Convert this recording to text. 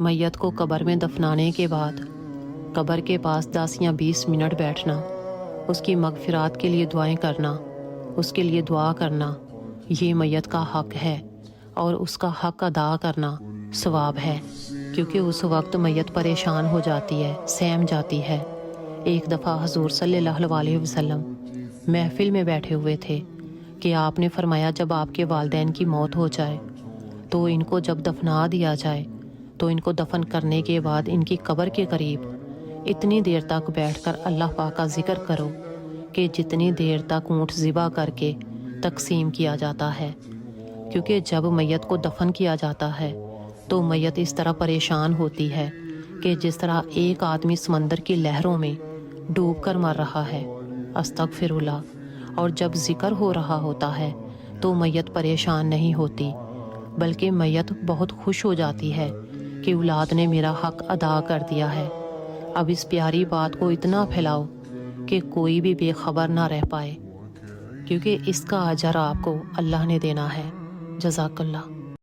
میت کو قبر میں دفنانے کے بعد قبر کے پاس 10 یا 20 منٹ بیٹھنا، اس کی مغفرات کے لیے دعائیں کرنا، اس کے لیے دعا کرنا، یہ میت کا حق ہے اور اس کا حق ادا کرنا ثواب ہے، کیونکہ اس وقت میت پریشان ہو جاتی ہے، سہم جاتی ہے۔ ایک دفعہ حضور صلی اللہ علیہ وسلم محفل میں بیٹھے ہوئے تھے کہ آپ نے فرمایا جب آپ کے والدین کی موت ہو جائے تو ان کو جب دفنا دیا جائے تو ان کو دفن کرنے کے بعد ان کی قبر کے قریب اتنی دیر تک بیٹھ کر اللہ پاک کا ذکر کرو کہ جتنی دیر تک اونٹ ذبح کر کے تقسیم کیا جاتا ہے، کیونکہ جب میت کو دفن کیا جاتا ہے تو میت اس طرح پریشان ہوتی ہے کہ جس طرح ایک آدمی سمندر کی لہروں میں ڈوب کر مر رہا ہے، استغفر اللہ۔ اور جب ذکر ہو رہا ہوتا ہے تو میت پریشان نہیں ہوتی، بلکہ میت بہت خوش ہو جاتی ہے کہ اولاد نے میرا حق ادا کر دیا ہے۔ اب اس پیاری بات کو اتنا پھیلاؤ کہ کوئی بھی بے خبر نہ رہ پائے، کیونکہ اس کا اجر آپ کو اللہ نے دینا ہے۔ جزاک اللہ۔